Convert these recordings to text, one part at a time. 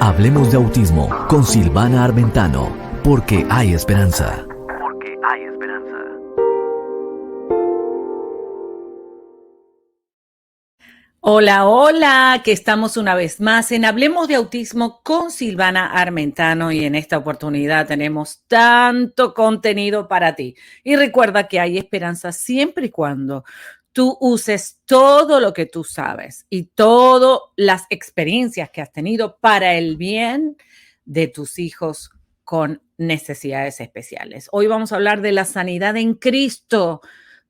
Hablemos de autismo con Silvana Armentano, porque hay esperanza. Porque hay esperanza. Hola, hola, que estamos una vez más en Hablemos de Autismo con Silvana Armentano y en esta oportunidad tenemos tanto contenido para ti. Y recuerda que hay esperanza siempre y cuando tú uses todo lo que tú sabes y todas las experiencias que has tenido para el bien de tus hijos con necesidades especiales. Hoy vamos a hablar de la sanidad en Cristo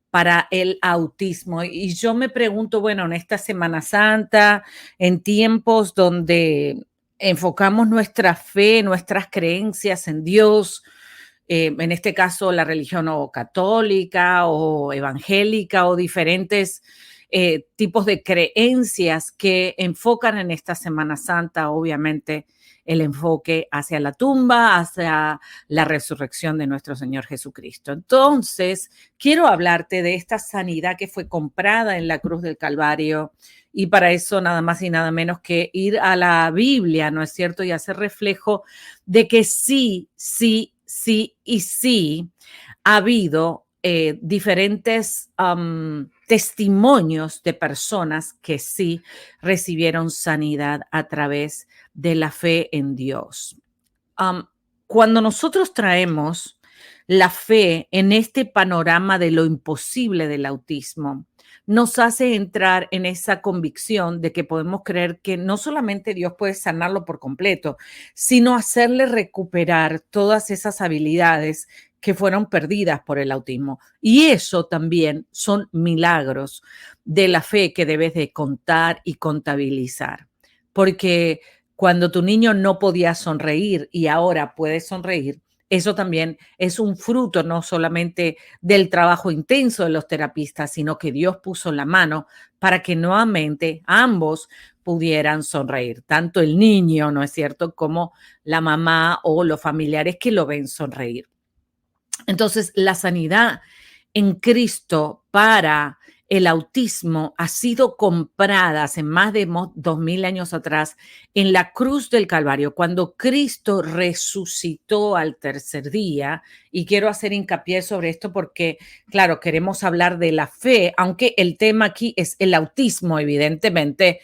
para el autismo. Y yo me pregunto, bueno, en esta Semana Santa, en tiempos donde enfocamos nuestra fe, nuestras creencias en Dios, en este caso la religión o católica o evangélica o diferentes tipos de creencias que enfocan en esta Semana Santa, obviamente, el enfoque hacia la tumba, hacia la resurrección de nuestro Señor Jesucristo. Entonces, quiero hablarte de esta sanidad que fue comprada en la cruz del Calvario y para eso nada más y nada menos que ir a la Biblia, ¿no es cierto? Y hacer reflejo de que sí y sí ha habido diferentes testimonios de personas que sí recibieron sanidad a través de la fe en Dios. Cuando nosotros traemos la fe en este panorama de lo imposible del autismo, nos hace entrar en esa convicción de que podemos creer que no solamente Dios puede sanarlo por completo, sino hacerle recuperar todas esas habilidades que fueron perdidas por el autismo. Y eso también son milagros de la fe que debes de contar y contabilizar. Porque cuando tu niño no podía sonreír y ahora puede sonreír, eso también es un fruto no solamente del trabajo intenso de los terapistas, sino que Dios puso la mano para que nuevamente ambos pudieran sonreír, tanto el niño, ¿no es cierto?, como la mamá o los familiares que lo ven sonreír. Entonces, la sanidad en Cristo para el autismo ha sido comprada hace más de 2000 años atrás en la cruz del Calvario, cuando Cristo resucitó al tercer día. Y quiero hacer hincapié sobre esto porque, claro, queremos hablar de la fe, aunque el tema aquí es el autismo, evidentemente,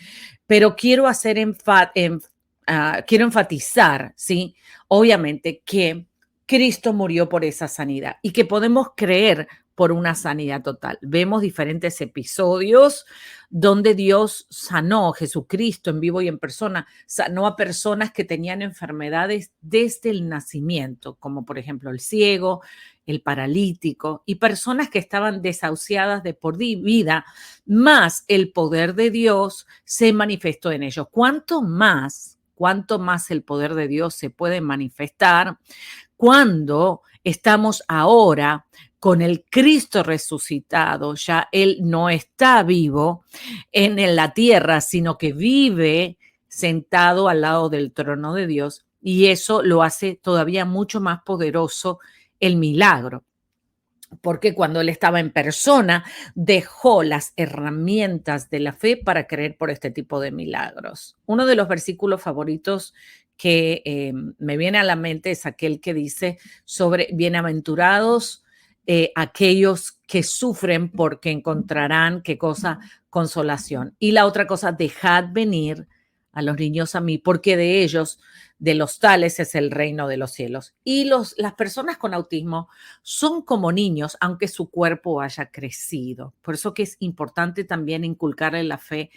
pero quiero quiero enfatizar, ¿sí? Obviamente que Cristo murió por esa sanidad y que podemos creer por una sanidad total. Vemos diferentes episodios donde Dios sanó, Jesucristo en vivo y en persona, sanó a personas que tenían enfermedades desde el nacimiento, como por ejemplo el ciego, el paralítico y personas que estaban desahuciadas de por vida, más el poder de Dios se manifestó en ellos. ¿Cuánto más el poder de Dios se puede manifestar cuando estamos ahora con el Cristo resucitado? Ya Él no está vivo en la tierra, sino que vive sentado al lado del trono de Dios, y eso lo hace todavía mucho más poderoso el milagro. Porque cuando él estaba en persona, dejó las herramientas de la fe para creer por este tipo de milagros. Uno de los versículos favoritos que me viene a la mente es aquel que dice sobre bienaventurados aquellos que sufren porque encontrarán, ¿qué cosa? Consolación. Y la otra cosa, dejad venir a los niños a mí, porque de ellos, de los tales, es el reino de los cielos. Y las personas con autismo son como niños, aunque su cuerpo haya crecido. Por eso que es importante también inculcarle la fe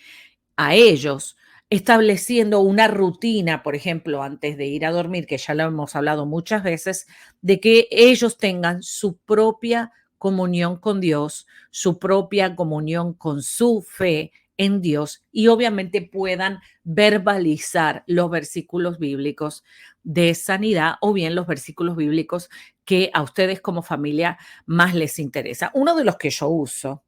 a ellos, estableciendo una rutina, por ejemplo, antes de ir a dormir, que ya lo hemos hablado muchas veces, de que ellos tengan su propia comunión con Dios, su propia comunión con su fe en Dios y obviamente puedan verbalizar los versículos bíblicos de sanidad o bien los versículos bíblicos que a ustedes como familia más les interesa. Uno de los que yo uso,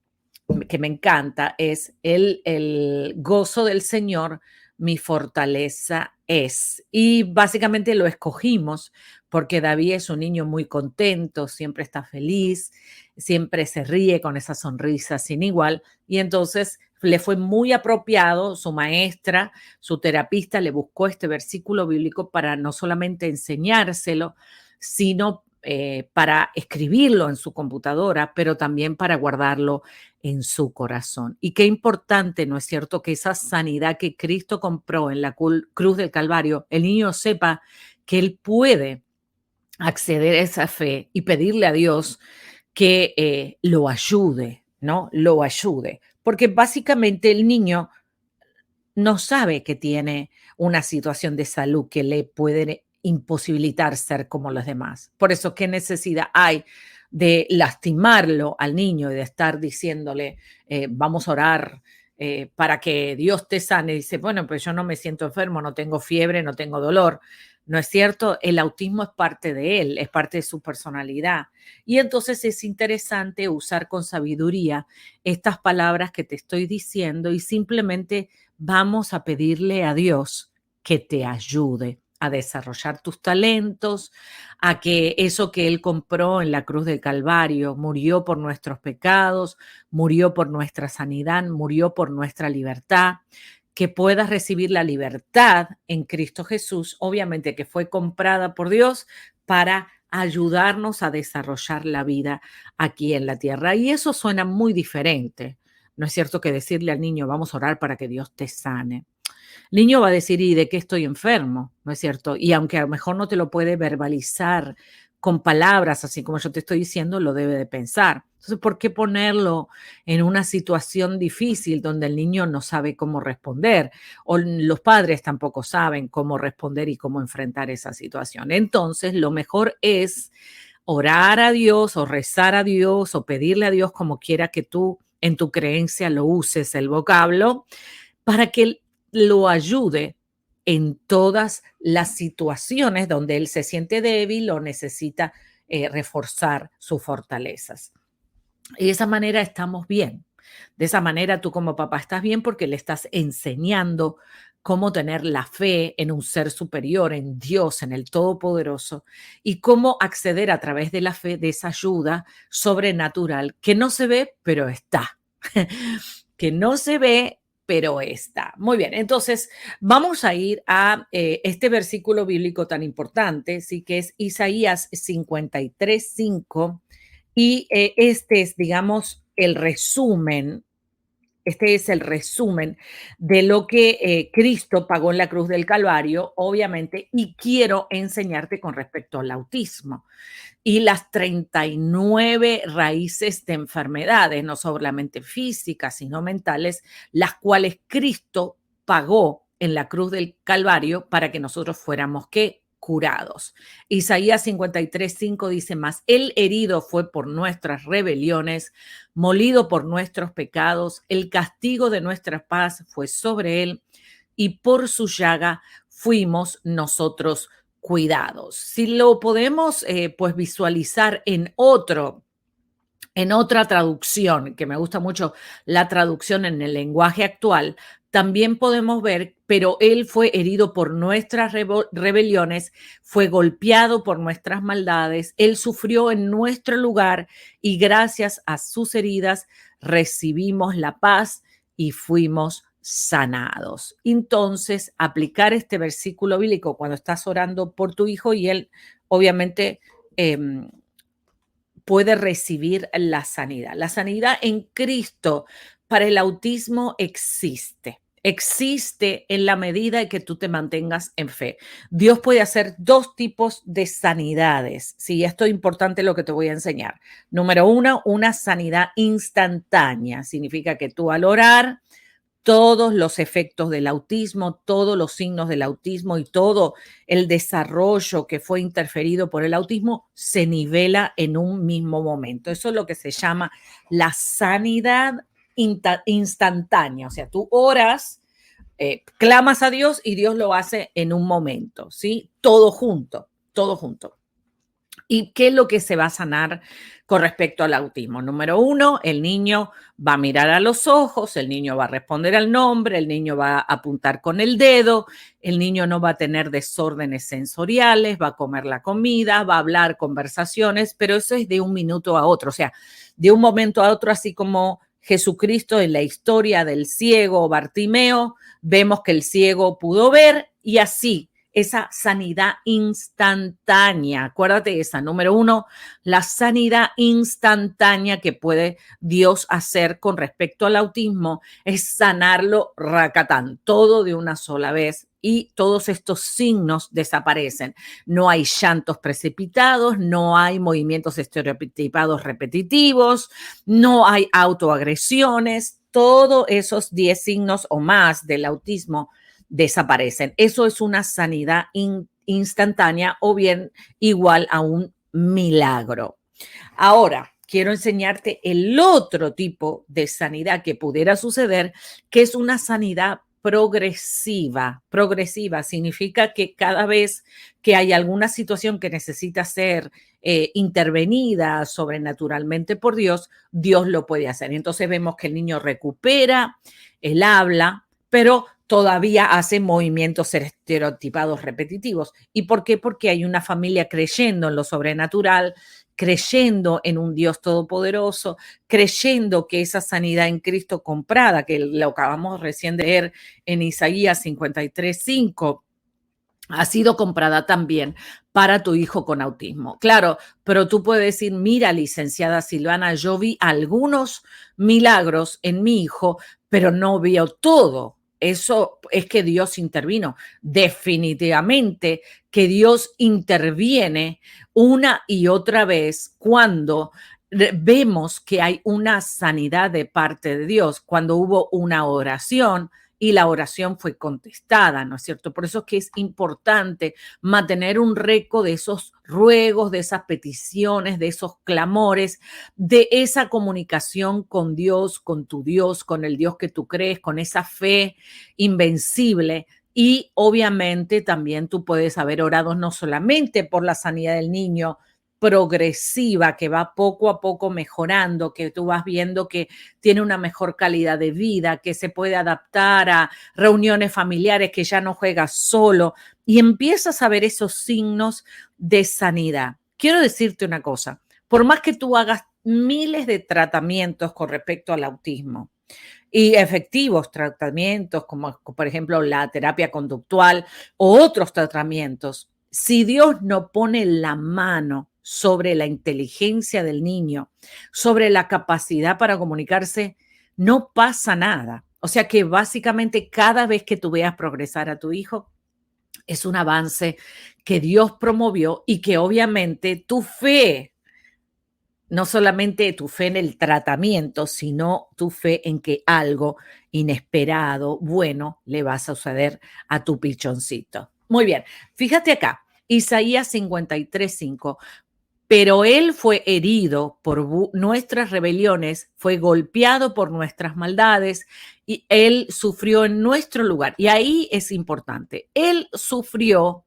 que me encanta, es el gozo del Señor, mi fortaleza es. Y básicamente lo escogimos porque David es un niño muy contento, siempre está feliz, siempre se ríe con esa sonrisa sin igual. Y entonces le fue muy apropiado, su maestra, su terapista le buscó este versículo bíblico para no solamente enseñárselo, sino para escribirlo en su computadora, pero también para guardarlo en su corazón. Y qué importante, ¿no es cierto?, que esa sanidad que Cristo compró en la cruz del Calvario, el niño sepa que él puede acceder a esa fe y pedirle a Dios que lo ayude, ¿no? Lo ayude. Porque básicamente el niño no sabe que tiene una situación de salud que le puede imposibilitar ser como los demás. Por eso, ¿qué necesidad hay de lastimarlo al niño y de estar diciéndole, vamos a orar para que Dios te sane? Y dice, bueno, pues yo no me siento enfermo, no tengo fiebre, no tengo dolor. ¿No es cierto? El autismo es parte de él, es parte de su personalidad. Y entonces es interesante usar con sabiduría estas palabras que te estoy diciendo y simplemente vamos a pedirle a Dios que te ayude a desarrollar tus talentos, a que eso que Él compró en la cruz del Calvario, murió por nuestros pecados, murió por nuestra sanidad, murió por nuestra libertad, que puedas recibir la libertad en Cristo Jesús, obviamente que fue comprada por Dios para ayudarnos a desarrollar la vida aquí en la tierra. Y eso suena muy diferente. No es cierto que decirle al niño, vamos a orar para que Dios te sane. El niño va a decir, ¿y de qué estoy enfermo? ¿No es cierto? Y aunque a lo mejor no te lo puede verbalizar con palabras, así como yo te estoy diciendo, lo debe de pensar. Entonces, ¿por qué ponerlo en una situación difícil donde el niño no sabe cómo responder? O los padres tampoco saben cómo responder y cómo enfrentar esa situación. Entonces, lo mejor es orar a Dios o rezar a Dios o pedirle a Dios, como quiera que tú en tu creencia lo uses el vocablo, para que lo ayude en todas las situaciones donde él se siente débil o necesita reforzar sus fortalezas. Y de esa manera estamos bien. De esa manera tú como papá estás bien porque le estás enseñando cómo tener la fe en un ser superior, en Dios, en el Todopoderoso, y cómo acceder a través de la fe de esa ayuda sobrenatural que no se ve, pero está. Que no se ve, pero está. Muy bien, entonces vamos a ir a este versículo bíblico tan importante, sí, que es Isaías 53:5, y este es, digamos, el resumen. Este es el resumen de lo que Cristo pagó en la cruz del Calvario, obviamente, y quiero enseñarte con respecto al autismo y las 39 raíces de enfermedades, no solamente físicas, sino mentales, las cuales Cristo pagó en la cruz del Calvario para que nosotros fuéramos ¿qué? Curados. Isaías 53:5 dice más, el herido fue por nuestras rebeliones, molido por nuestros pecados, el castigo de nuestra paz fue sobre él y por su llaga fuimos nosotros cuidados. Si lo podemos pues visualizar en otra traducción, que me gusta mucho la traducción en el lenguaje actual, también podemos ver, pero él fue herido por nuestras rebeliones, fue golpeado por nuestras maldades, él sufrió en nuestro lugar y gracias a sus heridas recibimos la paz y fuimos sanados. Entonces, aplicar este versículo bíblico cuando estás orando por tu hijo y él obviamente puede recibir la sanidad. La sanidad en Cristo para el autismo existe. Existe en la medida en que tú te mantengas en fe. Dios puede hacer dos tipos de sanidades. Sí, esto es importante lo que te voy a enseñar. Número uno, una sanidad instantánea. Significa que tú al orar, todos los efectos del autismo, todos los signos del autismo y todo el desarrollo que fue interferido por el autismo se nivela en un mismo momento. Eso es lo que se llama la sanidad instantánea. O sea, tú oras, clamas a Dios y Dios lo hace en un momento, ¿sí? Todo junto, todo junto. ¿Y qué es lo que se va a sanar con respecto al autismo? Número uno, el niño va a mirar a los ojos, el niño va a responder al nombre, el niño va a apuntar con el dedo, el niño no va a tener desórdenes sensoriales, va a comer la comida, va a hablar conversaciones, pero eso es de un minuto a otro, o sea, de un momento a otro, así como Jesucristo en la historia del ciego Bartimeo, vemos que el ciego pudo ver y así esa sanidad instantánea. Acuérdate de esa, número uno, la sanidad instantánea que puede Dios hacer con respecto al autismo es sanarlo racatán, todo de una sola vez y todos estos signos desaparecen. No hay llantos precipitados, no hay movimientos estereotipados repetitivos, no hay autoagresiones, todos esos 10 signos o más del autismo desaparecen. Eso es una sanidad instantánea o bien igual a un milagro. Ahora, quiero enseñarte el otro tipo de sanidad que pudiera suceder, que es una sanidad progresiva. Progresiva significa que cada vez que hay alguna situación que necesita ser intervenida sobrenaturalmente por Dios, Dios lo puede hacer. Entonces vemos que el niño recupera, él habla, pero todavía hace movimientos estereotipados repetitivos. ¿Y por qué? Porque hay una familia creyendo en lo sobrenatural, creyendo en un Dios todopoderoso, creyendo que esa sanidad en Cristo comprada, que lo acabamos recién de leer en Isaías 53:5, ha sido comprada también para tu hijo con autismo. Claro, pero tú puedes decir, mira, licenciada Silvana, yo vi algunos milagros en mi hijo, pero no veo todo. Eso es que Dios intervino. Definitivamente que Dios interviene una y otra vez cuando vemos que hay una sanidad de parte de Dios, cuando hubo una oración y la oración fue contestada, ¿no es cierto? Por eso es que es importante mantener un récord de esos ruegos, de esas peticiones, de esos clamores, de esa comunicación con Dios, con tu Dios, con el Dios que tú crees, con esa fe invencible. Y obviamente también tú puedes haber orado no solamente por la sanidad del niño, progresiva, que va poco a poco mejorando, que tú vas viendo que tiene una mejor calidad de vida, que se puede adaptar a reuniones familiares, que ya no juega solo y empiezas a ver esos signos de sanidad. Quiero decirte una cosa, por más que tú hagas miles de tratamientos con respecto al autismo y efectivos tratamientos, como por ejemplo la terapia conductual o otros tratamientos, si Dios no pone la mano sobre la inteligencia del niño, sobre la capacidad para comunicarse, no pasa nada. O sea que básicamente cada vez que tú veas progresar a tu hijo, es un avance que Dios promovió y que obviamente tu fe, no solamente tu fe en el tratamiento, sino tu fe en que algo inesperado, bueno, le va a suceder a tu pichoncito. Muy bien, fíjate acá, Isaías 53:5. Pero él fue herido por nuestras rebeliones, fue golpeado por nuestras maldades y él sufrió en nuestro lugar. Y ahí es importante, él sufrió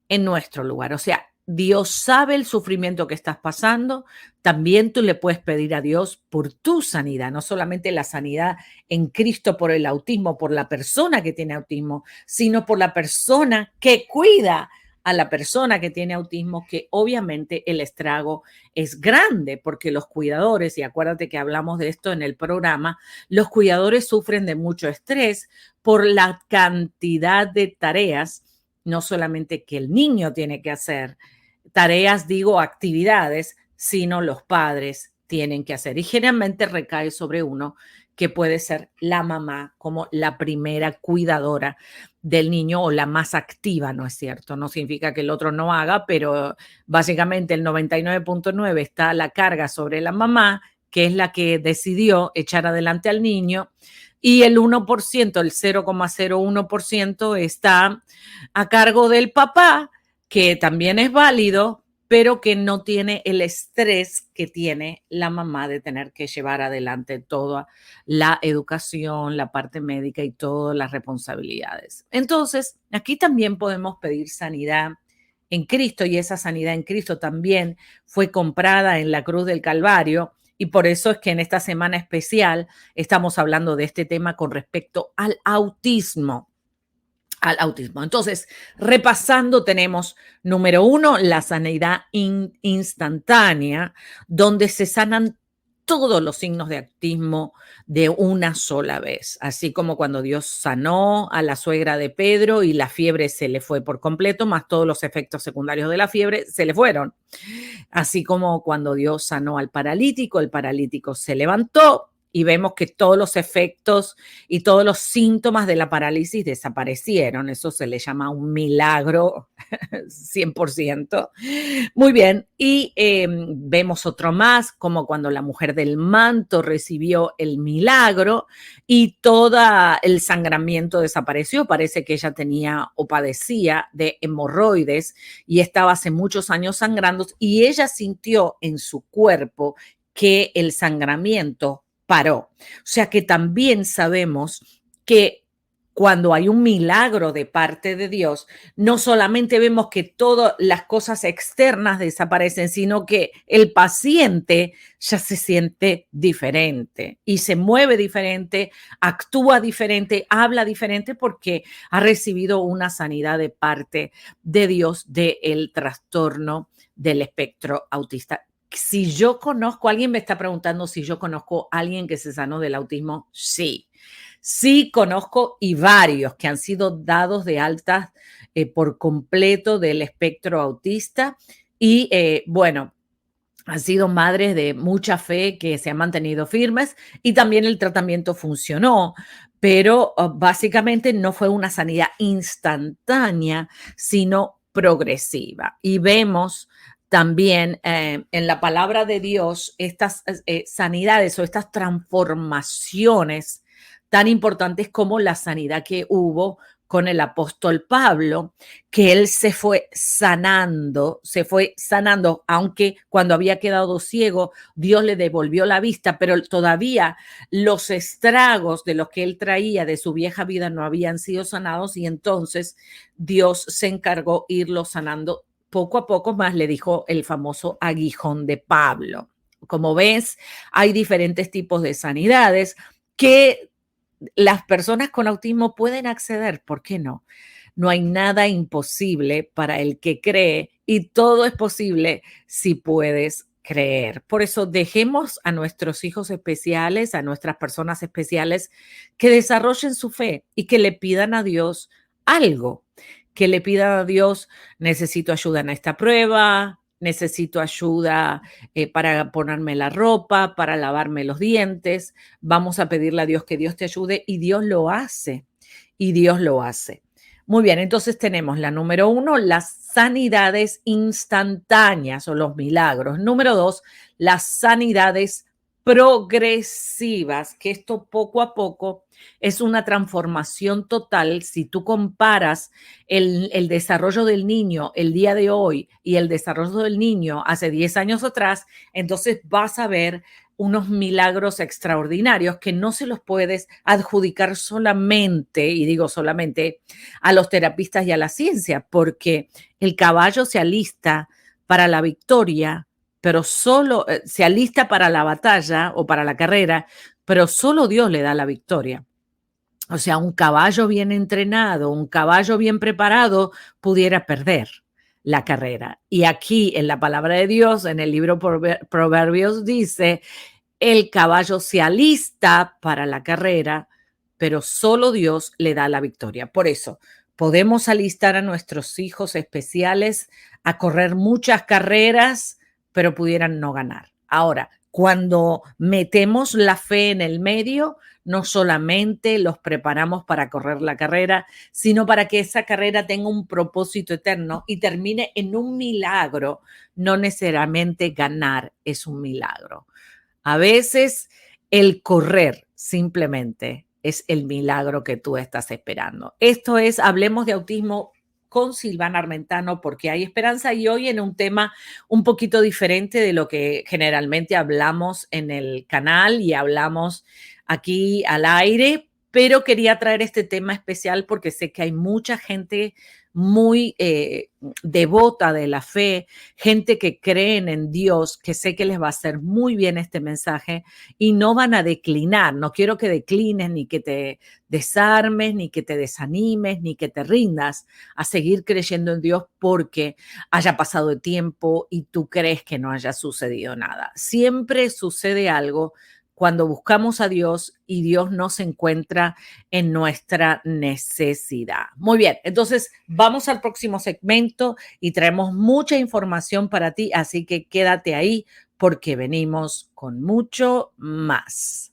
en nuestro lugar. O sea, Dios sabe el sufrimiento que estás pasando. También tú le puedes pedir a Dios por tu sanidad, no solamente la sanidad en Cristo por el autismo, por la persona que tiene autismo, sino por la persona que cuida a la persona que tiene autismo, que obviamente el estrago es grande porque los cuidadores, y acuérdate que hablamos de esto en el programa, los cuidadores sufren de mucho estrés por la cantidad de tareas, no solamente que el niño tiene que hacer, tareas, digo, actividades, sino los padres tienen que hacer. Y generalmente recae sobre uno, que puede ser la mamá como la primera cuidadora del niño o la más activa, ¿no es cierto? No significa que el otro no haga, pero básicamente el 99.9 está la carga sobre la mamá, que es la que decidió echar adelante al niño, y el 1%, el 0,01% está a cargo del papá, que también es válido, pero que no tiene el estrés que tiene la mamá de tener que llevar adelante toda la educación, la parte médica y todas las responsabilidades. Entonces, aquí también podemos pedir sanidad en Cristo y esa sanidad en Cristo también fue comprada en la cruz del Calvario. Y por eso es que en esta semana especial estamos hablando de este tema con respecto al autismo. Entonces, repasando, tenemos número 1, la sanidad instantánea, donde se sanan todos los signos de autismo de una sola vez, así como cuando Dios sanó a la suegra de Pedro y la fiebre se le fue por completo, más todos los efectos secundarios de la fiebre se le fueron. Así como cuando Dios sanó al paralítico, el paralítico se levantó y vemos que todos los efectos y todos los síntomas de la parálisis desaparecieron. Eso se le llama un milagro 100%. Muy bien, y vemos otro más, como cuando la mujer del manto recibió el milagro y todo el sangramiento desapareció. Parece que ella tenía o padecía de hemorroides y estaba hace muchos años sangrando y ella sintió en su cuerpo que el sangramiento paró. O sea que también sabemos que cuando hay un milagro de parte de Dios, no solamente vemos que todas las cosas externas desaparecen, sino que el paciente ya se siente diferente y se mueve diferente, actúa diferente, habla diferente porque ha recibido una sanidad de parte de Dios del trastorno del espectro autista. Si yo conozco, alguien me está preguntando si yo conozco a alguien que se sanó del autismo. Sí. Sí, conozco y varios que han sido dados de alta por completo del espectro autista y bueno, han sido madres de mucha fe que se han mantenido firmes y también el tratamiento funcionó, pero básicamente no fue una sanidad instantánea, sino progresiva. Y vemos también en la palabra de Dios estas sanidades o estas transformaciones tan importantes como la sanidad que hubo con el apóstol Pablo, que él se fue sanando, aunque cuando había quedado ciego, Dios le devolvió la vista, pero todavía los estragos de los que él traía de su vieja vida no habían sido sanados y entonces Dios se encargó irlo sanando poco a poco, más le dijo el famoso aguijón de Pablo. Como ves, hay diferentes tipos de sanidades que las personas con autismo pueden acceder, ¿por qué no? No hay nada imposible para el que cree y todo es posible si puedes creer. Por eso dejemos a nuestros hijos especiales, a nuestras personas especiales, que desarrollen su fe y que le pidan a Dios algo, que le pidan a Dios, necesito ayuda en esta prueba, necesito ayuda para ponerme la ropa, para lavarme los dientes. Vamos a pedirle a Dios que Dios te ayude y Dios lo hace. Y Dios lo hace. Muy bien, entonces tenemos la número 1, las sanidades instantáneas o los milagros. Número 2, las sanidades progresivas, que esto poco a poco es una transformación total. Si tú comparas el desarrollo del niño el día de hoy y el desarrollo del niño hace 10 años atrás, entonces vas a ver unos milagros extraordinarios que no se los puedes adjudicar solamente, y digo solamente, a los terapistas y a la ciencia, porque el caballo se alista para la victoria, pero solo se alista para la batalla o para la carrera, pero solo Dios le da la victoria. O sea, un caballo bien entrenado, un caballo bien preparado pudiera perder la carrera. Y aquí en la palabra de Dios, en el libro Proverbios, dice, el caballo se alista para la carrera, pero solo Dios le da la victoria. Por eso, podemos alistar a nuestros hijos especiales a correr muchas carreras, pero pudieran no ganar. Ahora, cuando metemos la fe en el medio, no solamente los preparamos para correr la carrera, sino para que esa carrera tenga un propósito eterno y termine en un milagro. No necesariamente ganar es un milagro. A veces el correr simplemente es el milagro que tú estás esperando. Esto es Hablemos de Autismo con Silvana Armentano, porque hay esperanza, y hoy en un tema un poquito diferente de lo que generalmente hablamos en el canal y hablamos aquí al aire, pero quería traer este tema especial porque sé que hay mucha gente muy devota de la fe, gente que creen en Dios, que sé que les va a hacer muy bien este mensaje y no van a declinar. No quiero que declines, ni que te desarmes, ni que te desanimes, ni que te rindas a seguir creyendo en Dios porque haya pasado el tiempo y tú crees que no haya sucedido nada. Siempre sucede algo cuando buscamos a Dios y Dios nos encuentra en nuestra necesidad. Muy bien, entonces vamos al próximo segmento y traemos mucha información para ti, así que quédate ahí porque venimos con mucho más.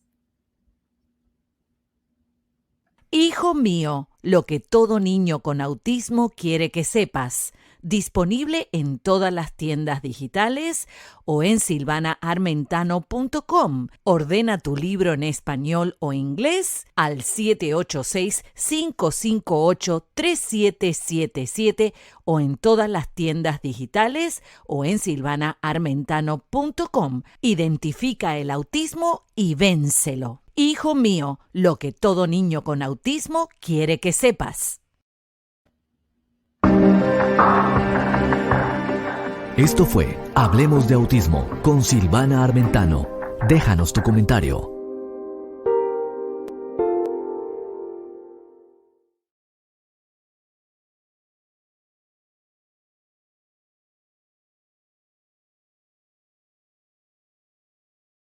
Hijo mío, lo que todo niño con autismo quiere que sepas. Disponible en todas las tiendas digitales o en silvanaarmentano.com. Ordena tu libro en español o inglés al 786-558-3777 o en todas las tiendas digitales o en silvanaarmentano.com. Identifica el autismo y vénselo. Hijo mío, lo que todo niño con autismo quiere que sepas. Esto fue Hablemos de Autismo con Silvana Armentano. Déjanos tu comentario.